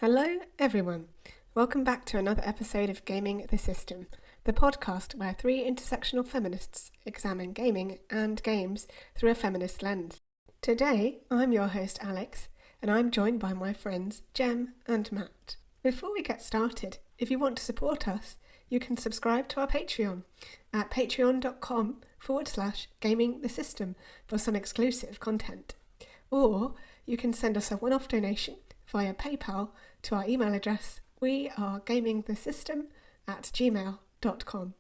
Hello everyone, welcome back to another episode of Gaming the System, the podcast where three intersectional feminists examine gaming and games through a feminist lens. Today I'm your host Alex and I'm joined by my friends Jem and Matt. Before we get started, if you want to support us, you can subscribe to our Patreon at patreon.com/gamingthesystem for some exclusive content. Or you can send us a one-off donation via PayPal to our email address wearegamingthesystem@gmail.com.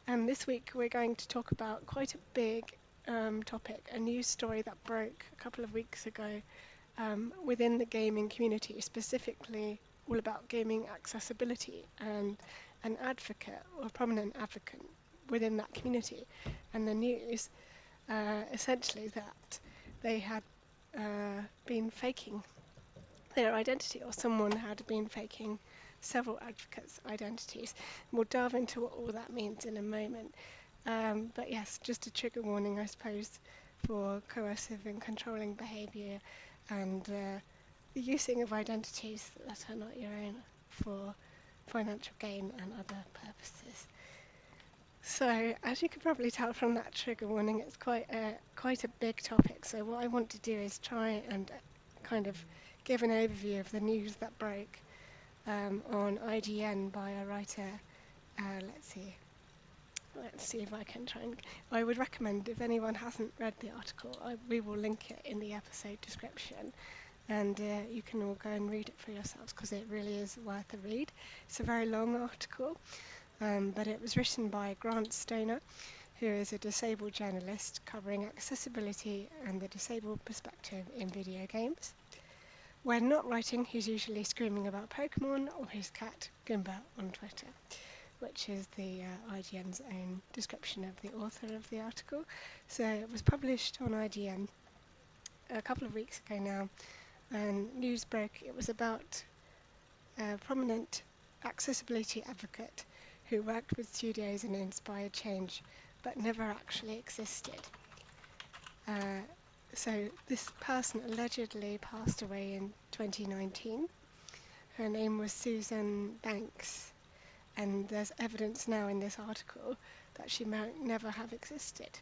And this week we're going to talk about quite a big topic, a news story that broke a couple of weeks ago within the gaming community, specifically all about gaming accessibility and an advocate or a prominent advocate within that community. And the news essentially that they had been faking their identity, or someone had been faking several advocates' identities. We'll delve into what all that means in a moment. But yes, just a trigger warning, I suppose, for coercive and controlling behaviour and the using of identities that are not your own for financial gain and other purposes. So, as you can probably tell from that trigger warning, it's quite a big topic. So what I want to do is try and kind of give an overview of the news that broke on IGN by a writer. Let's see if I can try and... I would recommend, if anyone hasn't read the article, we will link it in the episode description, and you can all go and read it for yourselves because it really is worth a read. It's a very long article, but it was written by Grant Stoner, who is a disabled journalist covering accessibility and the disabled perspective in video games. When not writing, he's usually screaming about Pokemon or his cat Goomba on Twitter, which is the IGN's own description of the author of the article. So it was published on IGN a couple of weeks ago now, and news broke. It was about a prominent accessibility advocate who worked with studios and inspired change, but never actually existed. So this person allegedly passed away in 2019. Her name was Susan Banks, and there's evidence now in this article that she might never have existed.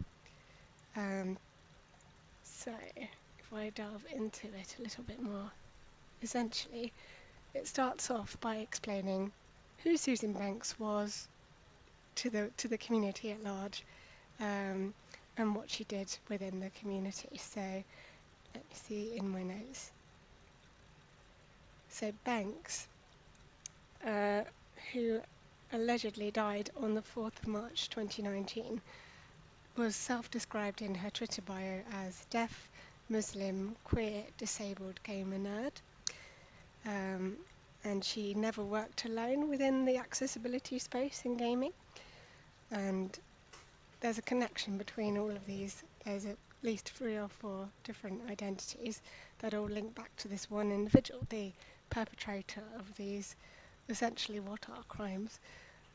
So if I delve into it a little bit more, essentially it starts off by explaining who Susan Banks was to the community at large, and what she did within the community. So let me see in my notes. So Banks, who allegedly died on the 4th of March 2019, was self-described in her Twitter bio as deaf, Muslim, queer, disabled, gamer nerd. And she never worked alone within the accessibility space in gaming. And there's a connection between all of these. There's at least 3 or 4 different identities that all link back to this one individual, the perpetrator of these, essentially what are crimes.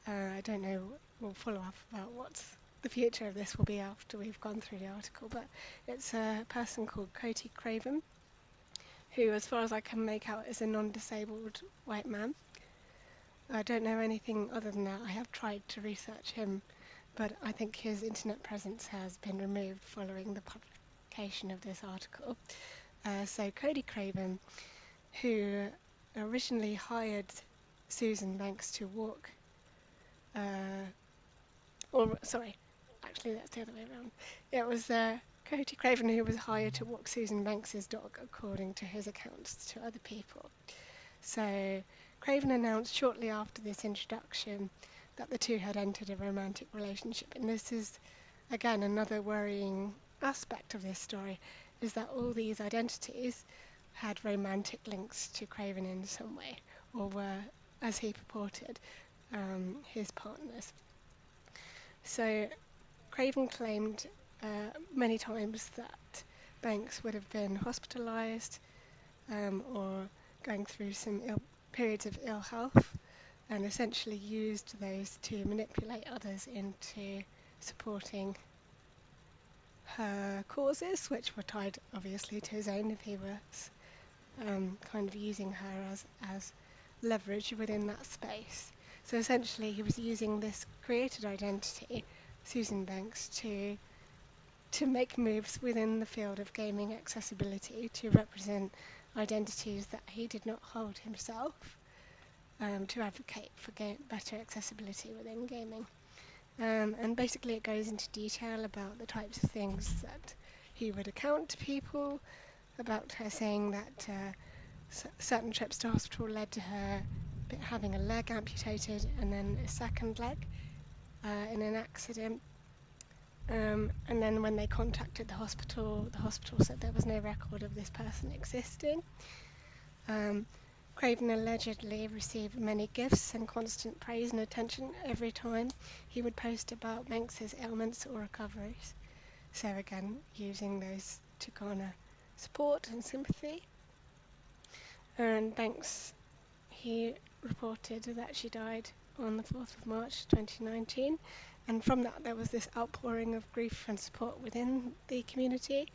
I don't know, we'll follow up about what the future of this will be after we've gone through the article, but it's a person called Cody Craven, who, as far as I can make out, is a non-disabled white man. I don't know anything other than that. I have tried to research him, but I think his internet presence has been removed following the publication of this article. So Cody Craven, who originally hired Susan Banks to walk, actually that's the other way around. It was Cody Craven who was hired to walk Susan Banks's dog, according to his accounts to other people. So Craven announced shortly after this introduction that the two had entered a romantic relationship, and this is again another worrying aspect of this story, is that all these identities had romantic links to Craven in some way, or were, as he purported, his partners. So Craven claimed many times that Banks would have been hospitalised or going through some periods of ill health, and essentially used those to manipulate others into supporting her causes, which were tied obviously to his own if he was kind of using her as leverage within that space. So essentially, he was using this created identity, Susan Banks, to make moves within the field of gaming accessibility to represent identities that he did not hold himself, to advocate for better accessibility within gaming. And basically it goes into detail about the types of things that he would account to people, about her saying that certain trips to hospital led to her having a leg amputated and then a second leg in an accident. And then when they contacted the hospital said there was no record of this person existing. Craven allegedly received many gifts and constant praise and attention every time he would post about Banks's ailments or recoveries. So again, using those to garner support and sympathy. And Banks, he reported that she died on the 4th of March 2019, and from that there was this outpouring of grief and support within the community,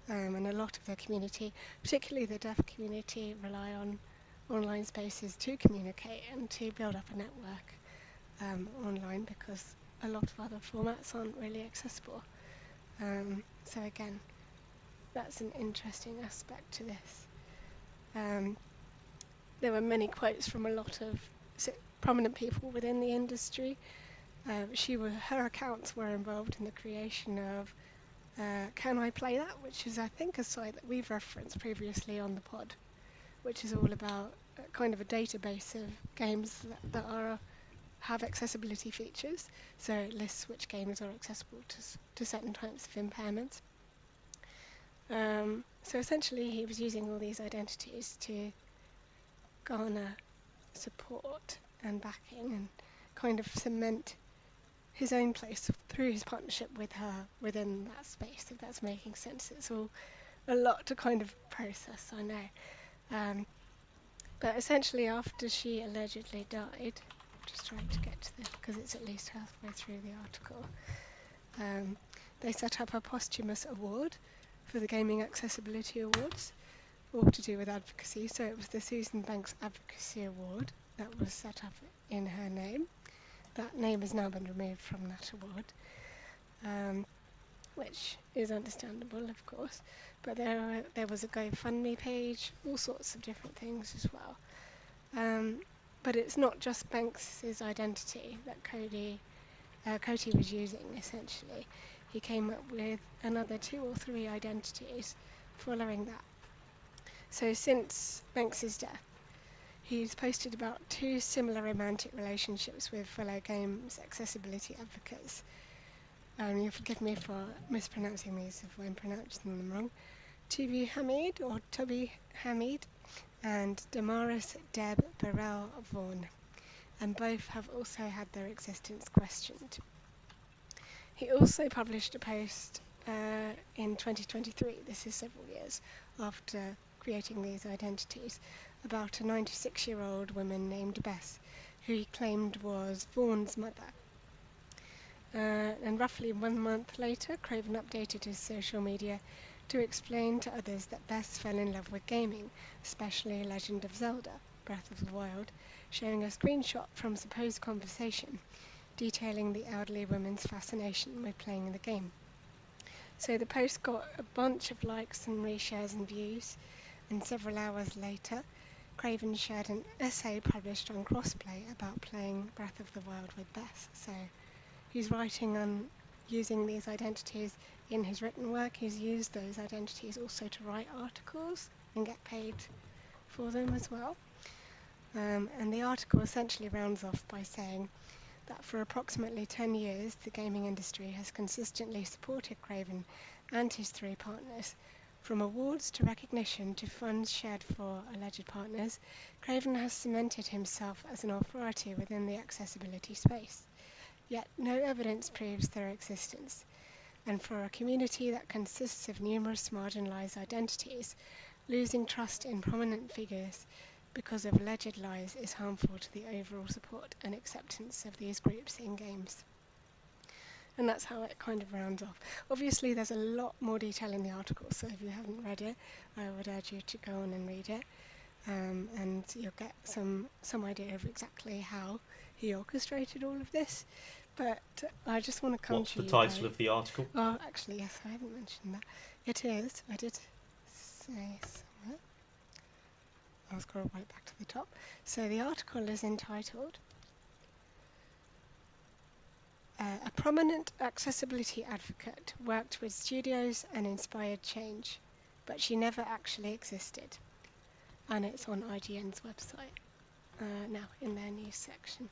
and a lot of the community, particularly the deaf community, rely on online spaces to communicate and to build up a network online, because a lot of other formats aren't really accessible. So again, that's an interesting aspect to this. There were many quotes from a lot of prominent people within the industry. Her accounts were involved in the creation of Can I Play That?, which is, I think, a site that we've referenced previously on the pod, which is all about kind of a database of games that have accessibility features. So it lists which games are accessible to certain types of impairments. So essentially, he was using all these identities to garner support and backing and kind of cement his own place through his partnership with her within that space, if that's making sense. It's all a lot to kind of process, I know. But essentially, after she allegedly died, just trying to get to this because it's at least halfway through the article, they set up a posthumous award for the Gaming Accessibility Awards, all to do with advocacy. So it was the Susan Banks Advocacy Award that was set up in her name. That name has now been removed from that award, which is understandable, of course. But there was a GoFundMe page, all sorts of different things as well. But it's not just Banks's identity that Coty was using, essentially. He came up with another 2 or 3 identities following that. So since Banks's death, he's posted about 2 similar romantic relationships with fellow games accessibility advocates. You'll forgive me for mispronouncing these if I'm pronouncing them wrong. Toby Hamid and Damaris Deb Burrell Vaughan, and both have also had their existence questioned. He also published a post in 2023, this is several years after creating these identities, about a 96-year-old woman named Bess, who he claimed was Vaughan's mother. And roughly 1 month later, Craven updated his social media to explain to others that Bess fell in love with gaming, especially Legend of Zelda, Breath of the Wild, showing a screenshot from supposed conversation detailing the elderly woman's fascination with playing the game. So the post got a bunch of likes and reshares and views, and several hours later, Craven shared an essay published on Crossplay about playing Breath of the Wild with Bess. So he's writing on using these identities in his written work. He's used those identities also to write articles and get paid for them as well. And the article essentially rounds off by saying that for approximately 10 years, the gaming industry has consistently supported Craven and his 3 partners. From awards to recognition to funds shared for alleged partners, Craven has cemented himself as an authority within the accessibility space. Yet no evidence proves their existence. And for a community that consists of numerous marginalised identities, losing trust in prominent figures because of alleged lies is harmful to the overall support and acceptance of these groups in games. and that's how it kind of rounds off. Obviously, there's a lot more detail in the article, so if you haven't read it, I would urge you to go on and read it, and you'll get some idea of exactly how he orchestrated all of this. But I just want to come What's to the you title both. of the article? Oh, actually, yes, I haven't mentioned that. It is, I did say somewhere. I'll scroll right back to the top. So the article is entitled A Prominent Accessibility Advocate Worked with Studios and Inspired Change, but She Never Actually Existed. And it's on IGN's website now in their news section.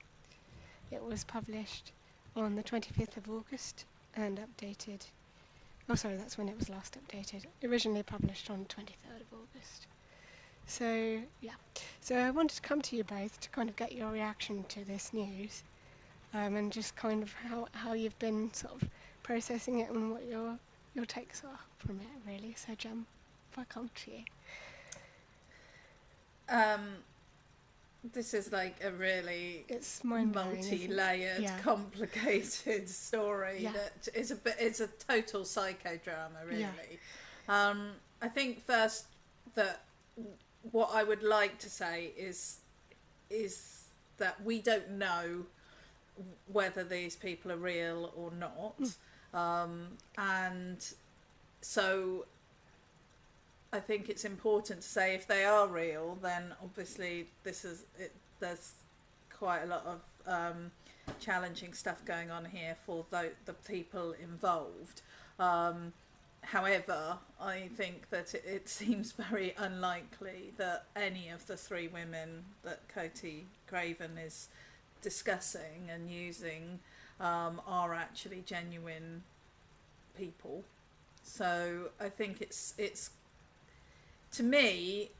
It was published on the 25th of August and updated. Oh, sorry, that's when it was last updated. Originally published on 23rd of August. So, yeah. So I wanted to come to you both to kind of get your reaction to this news, and just kind of how you've been sort of processing it and what your takes are from it, really. So, Jem, if I come to you. This is like a really It's mind-blowing, multi-layered, complicated story that is it's a total psychodrama, really. I think first that what I would like to say is that we don't know whether these people are real or not, and so I think it's important to say if they are real, then obviously there's quite a lot of challenging stuff going on here for the people involved. However, I think that it seems very unlikely that any of the three women that Coty Craven is discussing and using are actually genuine people. So I think it's to me,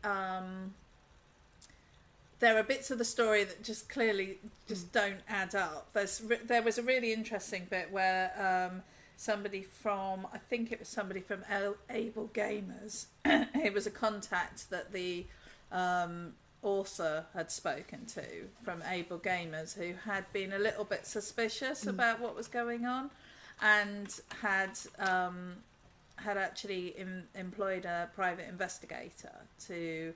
there are bits of the story that just clearly just don't add up. There was a really interesting bit where somebody from, I think it was somebody from Able Gamers, it was a contact that the author had spoken to from Able Gamers, who had been a little bit suspicious about what was going on, and had actually employed a private investigator to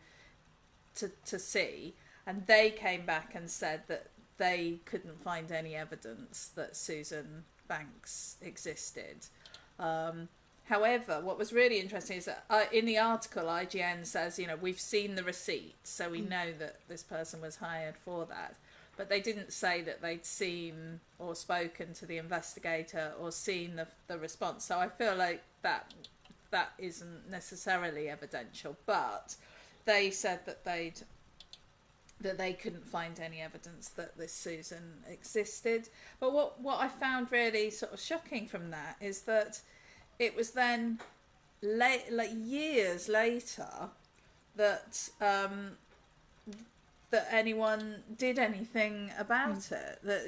see, and they came back and said that they couldn't find any evidence that Susan Banks existed. However, what was really interesting is that in the article, IGN says, we've seen the receipt, so we know that this person was hired for that. But they didn't say that they'd seen or spoken to the investigator or seen the response. So I feel like that isn't necessarily evidential. But they said that they couldn't find any evidence that this Susan existed. But what I found really sort of shocking from that is that it was then years later that that anyone did anything about it. That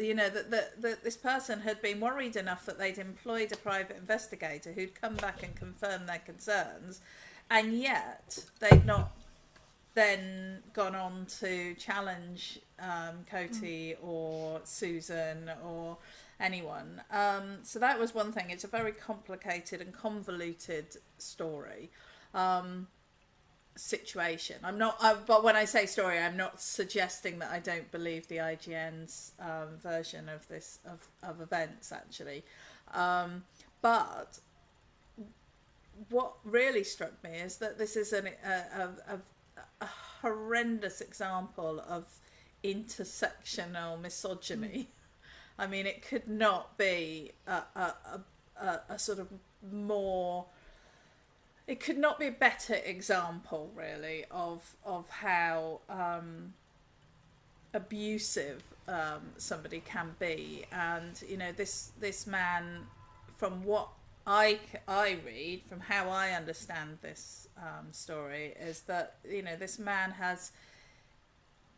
that this person had been worried enough that they'd employed a private investigator who'd come back and confirm their concerns, and yet they'd not then gone on to challenge Coty or Susan or anyone. So that was one thing. It's a very complicated and convoluted story. Situation. But when I say story, I'm not suggesting that I don't believe the IGN's version of this of events, actually. But what really struck me is that this is a horrendous example of intersectional misogyny. I mean, it could not be a sort of more. It could not be a better example, really, of how abusive somebody can be. And this man, from what I read, from how I understand this story, is that this man has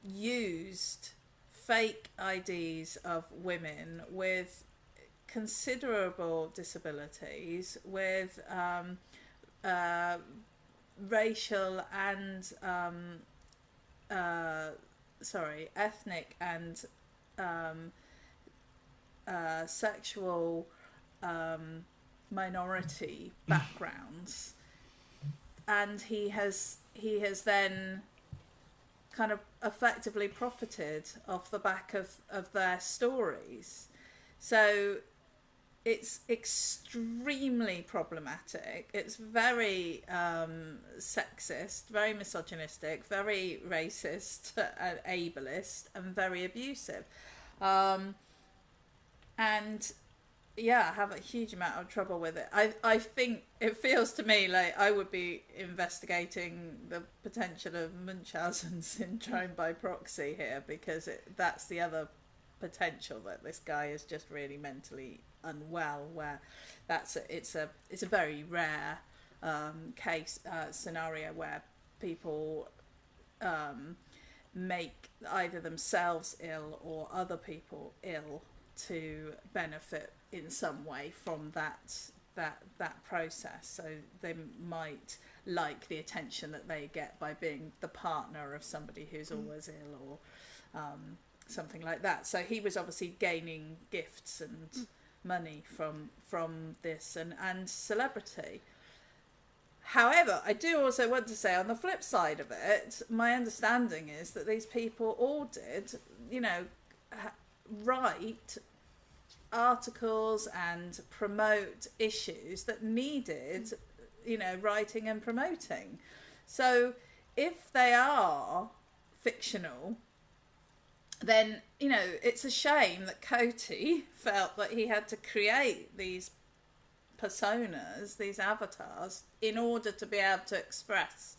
used fake IDs of women with considerable disabilities, with racial and ethnic and sexual minority backgrounds, and he has then kind of effectively profited off the back of their stories. So it's extremely problematic. It's very sexist, very misogynistic, very racist, ableist, and very abusive. And yeah, I have a huge amount of trouble with it. I think it feels to me like I would be investigating the potential of Munchausen syndrome by proxy here, because that's the other potential, that this guy is just really mentally unwell, where it's a very rare case scenario where people make either themselves ill or other people ill to benefit in some way from that process. So they might like the attention that they get by being the partner of somebody who's always ill, or something like that. So he was obviously gaining gifts and money from this and celebrity. However, I do also want to say, on the flip side of it, my understanding is that these people all did, write articles and promote issues that needed, writing and promoting. So if they are fictional, then, it's a shame that Coty felt that he had to create these personas, these avatars, in order to be able to express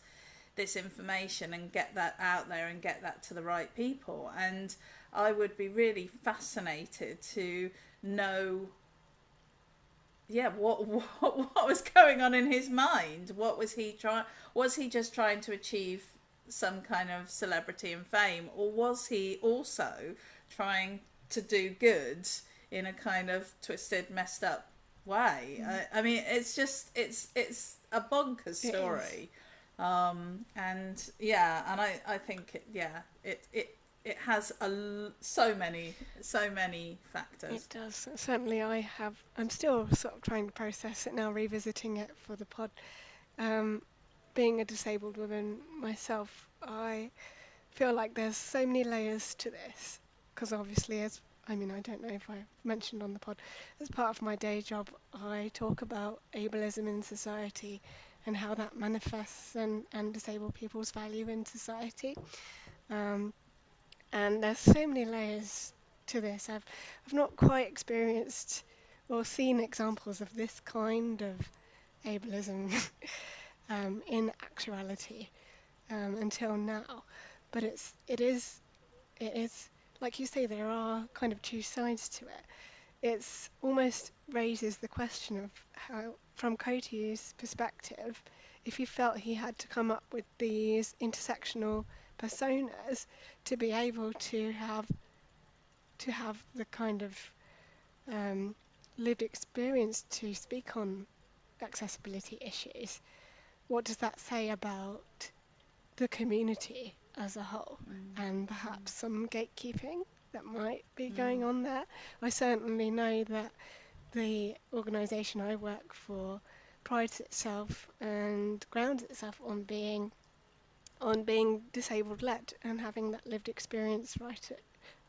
this information and get that out there and get that to the right people. And I would be really fascinated to know, what was going on in his mind. What was he trying? Was he just trying to achieve some kind of celebrity and fame, or was he also trying to do good in a kind of twisted, messed up way? I mean, it's just it's a bonkers story. And I think it has so many factors. It does. Certainly I'm still sort of trying to process it now, revisiting it for the pod. Being a disabled woman myself, I feel like there's so many layers to this, because obviously, I don't know if I mentioned on the pod, as part of my day job, I talk about ableism in society and how that manifests and disabled people's value in society. And there's so many layers to this. I've not quite experienced or seen examples of this kind of ableism in actuality until now, but it is like you say, there are kind of two sides to it. It's almost raises the question of how, from Coty's perspective, if he felt he had to come up with these intersectional personas to be able to have the kind of lived experience to speak on accessibility issues. What does that say about the community as a whole, and perhaps some gatekeeping that might be going on there? I certainly know that the organisation I work for prides itself and grounds itself on being disabled led and having that lived experience right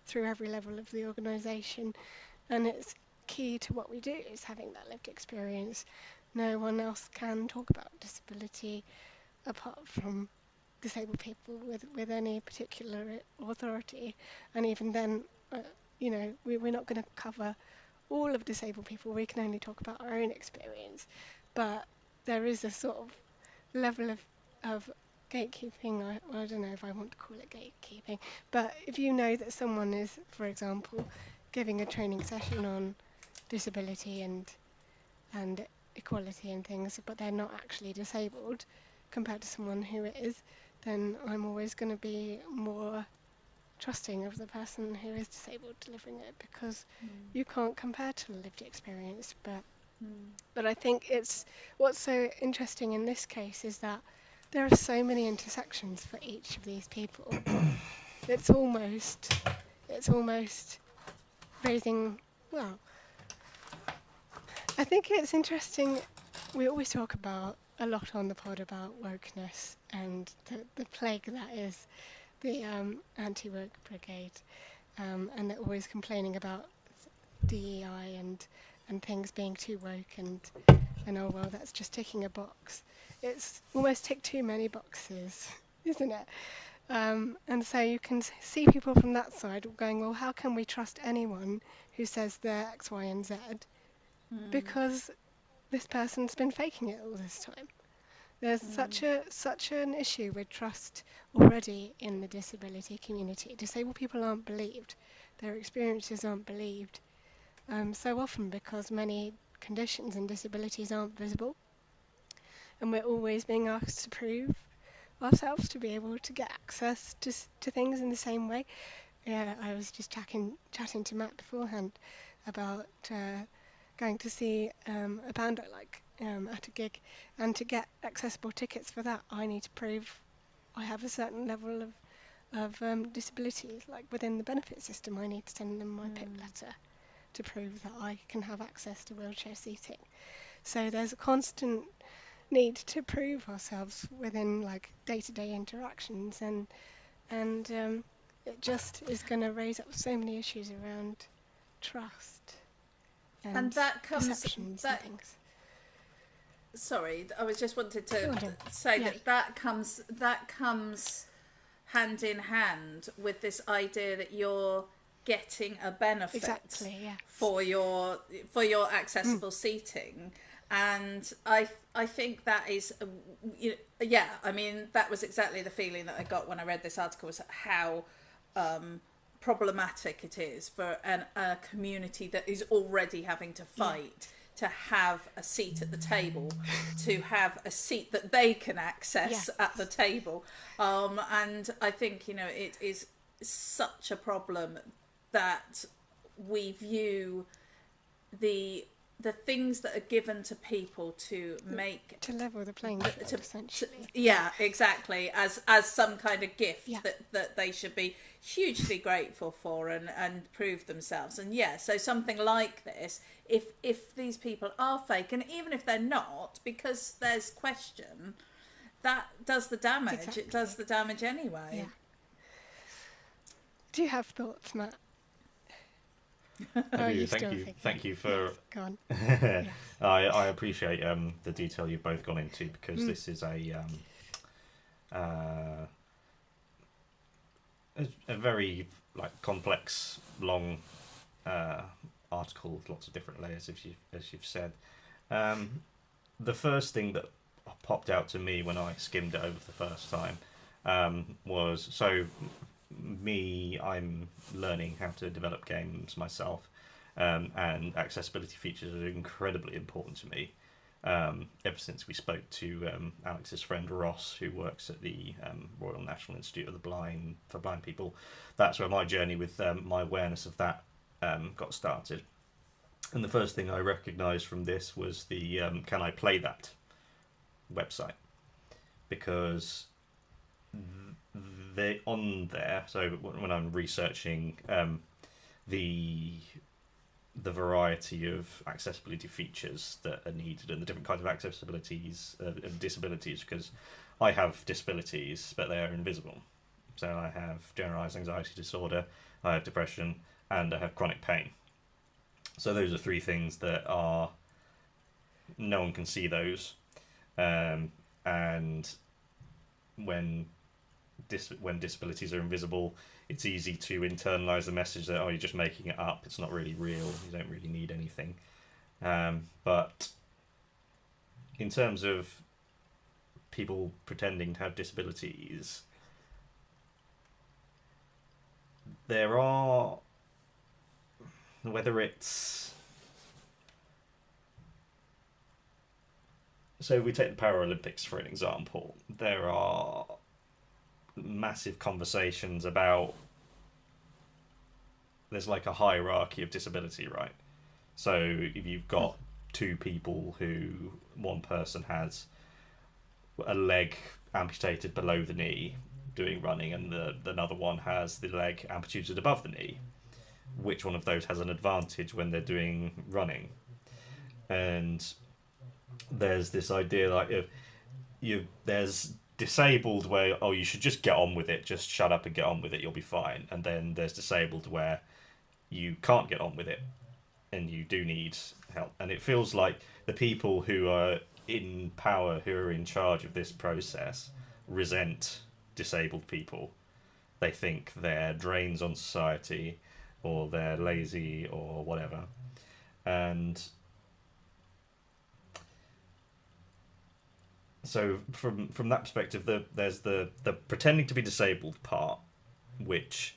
through every level of the organisation, and it's key to what we do is having that lived experience. No one else can talk about disability apart from disabled people with any particular authority, and even then, we're not going to cover all of disabled people. We can only talk about our own experience, but there is a sort of level of gatekeeping. I don't know if I want to call it gatekeeping, but if you know that someone is, for example, giving a training session on disability and equality and things, but they're not actually disabled compared to someone who is, then I'm always going to be more trusting of the person who is disabled delivering it, because you can't compare to lived experience. But I think what's so interesting in this case is that there are so many intersections for each of these people. It's almost raising, well, I think it's interesting. We always talk about a lot on the pod about wokeness and the plague that is the anti-woke brigade, and they're always complaining about DEI and things being too woke and oh well, that's just ticking a box. It's almost ticked too many boxes, isn't it? And so you can see people from that side going, well, how can we trust anyone who says they're X, Y, and Z? Because this person's been faking it all this time. There's such an issue with trust already in the disability community. Disabled people aren't believed, their experiences aren't believed, so often because many conditions and disabilities aren't visible, and we're always being asked to prove ourselves to be able to get access to things in the same way. Yeah, I was just chatting to Matt beforehand about going to see a band I like at a gig, and to get accessible tickets for that, I need to prove I have a certain level of disability. Like within the benefit system, I need to send them my PIP letter to prove that I can have access to wheelchair seating. So there's a constant need to prove ourselves within like day-to-day interactions, and it just is going to raise up so many issues around trust and that comes perceptions and things. Sorry, I was just wanted to say Yeah. that comes hand in hand with this idea that you're getting a benefit Exactly, yeah. for your accessible seating. And I think that is, I mean, that was exactly the feeling that I got when I read this article, was how problematic it is for a community that is already having to fight to have a seat at the table, to have a seat that they can access at the table. And I think, it is such a problem that we view the things that are given to people to level the playing field, essentially. Exactly, as some kind of gift that they should be hugely grateful for and prove themselves. And so something like this, if these people are fake, and even if they're not, because there's question, that does the damage. Exactly. It does the damage anyway. Yeah. Do you have thoughts, Matt? I do. Thank you for. Go on. Yes. I appreciate the detail you've both gone into, because this is a very complex, long article with lots of different layers, as you've said. The first thing that popped out to me when I skimmed it over the first time was I'm learning how to develop games myself, and accessibility features are incredibly important to me. Ever since we spoke to Alex's friend Ross, who works at the Royal National Institute of the Blind for blind people, that's where my journey with my awareness of that got started. And the first thing I recognised from this was the Can I Play That website, because they're on there. So when I'm researching the variety of accessibility features that are needed and the different kinds of accessibilities and disabilities, because I have disabilities but they are invisible. So I have generalized anxiety disorder, I have depression, and I have chronic pain. So those are three things that are, no one can see those, and when disabilities are invisible, it's easy to internalize the message that, you're just making it up, it's not really real, you don't really need anything. But in terms of people pretending to have disabilities, there are, whether it's, so if we take the Paralympics for an example, there are massive conversations about, there's like a hierarchy of disability, right? So if you've got two people who, one person has a leg amputated below the knee doing running, and the another one has the leg amputated above the knee, which one of those has an advantage when they're doing running? and there's this idea like if there's disabled where you should just get on with it, just shut up and get on with it, you'll be fine, and then there's disabled where you can't get on with it and you do need help. And it feels like the people who are in power, who are in charge of this process, resent disabled people. They think they're drains on society, or they're lazy, or whatever. And so from that perspective, there's the pretending to be disabled part, which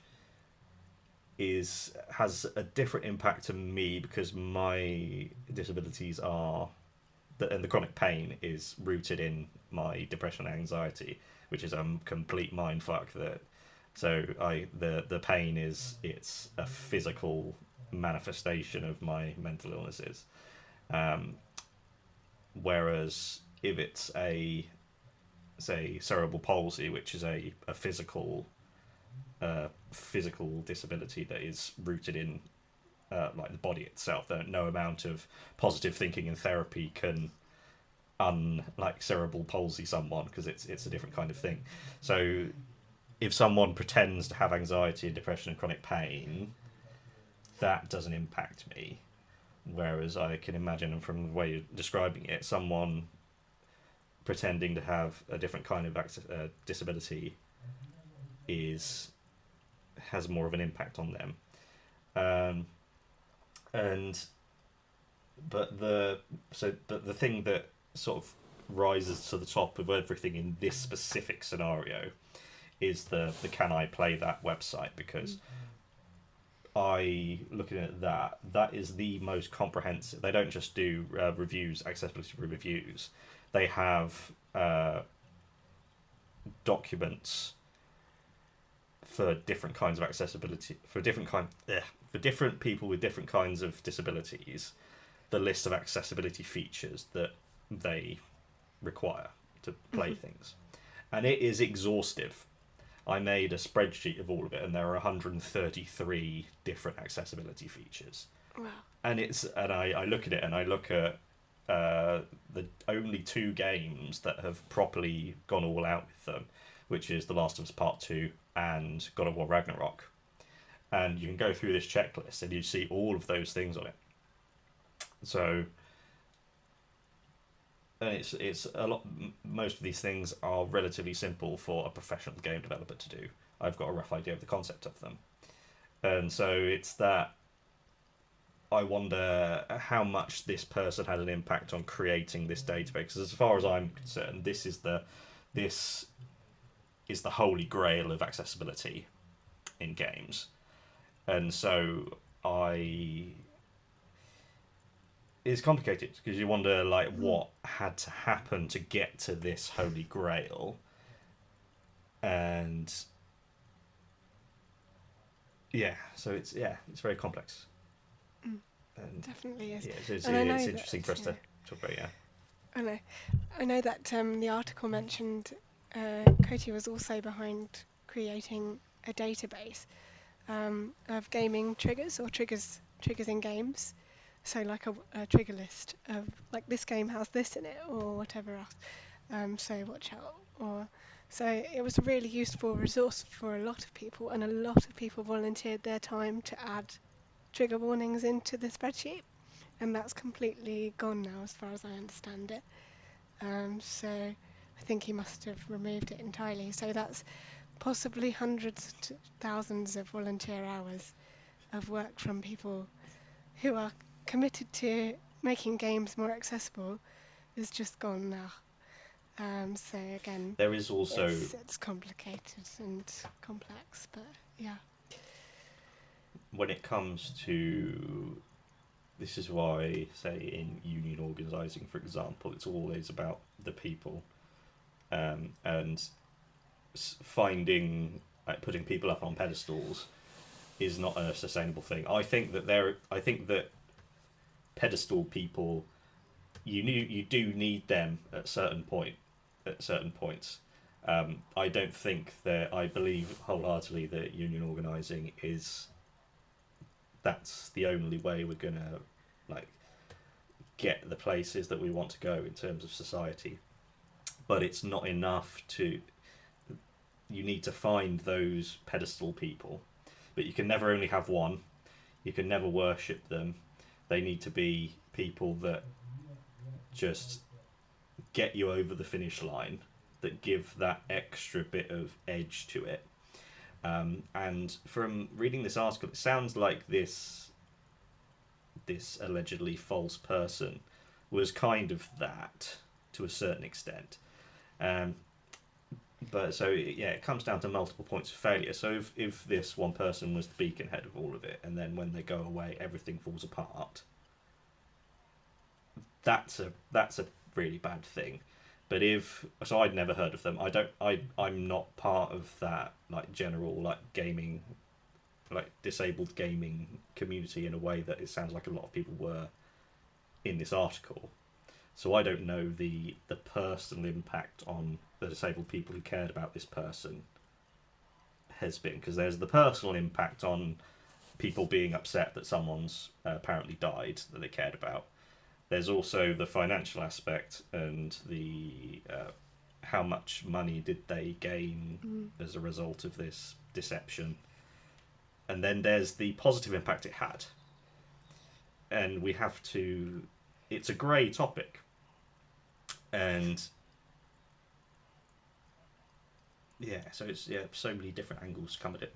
has a different impact to me because my disabilities are and the chronic pain is rooted in my depression and anxiety, which is a complete mindfuck. The pain it's a physical manifestation of my mental illnesses, whereas if it's say cerebral palsy, which is a physical disability that is rooted in like the body itself, that no amount of positive thinking and therapy can like cerebral palsy someone, because it's a different kind of thing. So if someone pretends to have anxiety and depression and chronic pain, that doesn't impact me. Whereas I can imagine, and from the way you're describing it, someone pretending to have a different kind of disability has more of an impact on them. But the thing that sort of rises to the top of everything in this specific scenario is the can I play that website, because looking at that is the most comprehensive. They don't just do reviews, accessibility reviews. They have documents for different kinds of accessibility, for different people with different kinds of disabilities, the list of accessibility features that they require to play things. And it is exhaustive. I made a spreadsheet of all of it, and there are 133 different accessibility features. Wow. And I look at it, and I look at the only 2 games that have properly gone all out with them, which is The Last of Us Part 2 and God of War Ragnarok. And you can go through this checklist and you see all of those things on it. So, and it's a lot. Most of these things are relatively simple for a professional game developer to do. I've got a rough idea of the concept of them, and so it's that I wonder how much this person had an impact on creating this database. Because as far as I'm concerned, this is the holy grail of accessibility in games, and so it's complicated because you wonder like what had to happen to get to this holy grail, and so it's very complex. And definitely is. Yeah, it's interesting for us to talk about. Yeah, I know that the article mentioned Coty was also behind creating a database of gaming triggers or triggers in games. So like a trigger list of like this game has this in it or whatever else. So watch out. So it was a really useful resource for a lot of people, and a lot of people volunteered their time to add trigger warnings into the spreadsheet, and that's completely gone now as far as I understand it. So I think he must have removed it entirely. So that's possibly hundreds to thousands of volunteer hours of work from people who are committed to making games more accessible is just gone now. So again, there is also it's complicated and complex, but yeah. When it comes to, this is why, say in union organising, for example, it's always about the people, and putting people up on pedestals is not a sustainable thing. I think that pedestal people, you do need them at certain points. I don't think that I believe wholeheartedly that union organising that's the only way we're gonna like get the places that we want to go in terms of society. But it's not enough to... You need to find those pedestal people. But you can never only have one. You can never worship them. They need to be people that just get you over the finish line, that give that extra bit of edge to it. And from reading this article, it sounds like this allegedly false person was kind of that to a certain extent. But so yeah, it comes down to multiple points of failure. So if this one person was the beaconhead of all of it, and then when they go away, everything falls apart, that's a really bad thing. But I'd never heard of them. I'm not part of that like general like gaming, like disabled gaming community in a way that it sounds like a lot of people were in this article. So I don't know the personal impact on the disabled people who cared about this person has been, because there's the personal impact on people being upset that someone's apparently died that they cared about. There's also the financial aspect and the how much money did they gain as a result of this deception. And then there's the positive impact it had. And we have to... It's a grey topic. And... Yeah, so it's so many different angles come at it.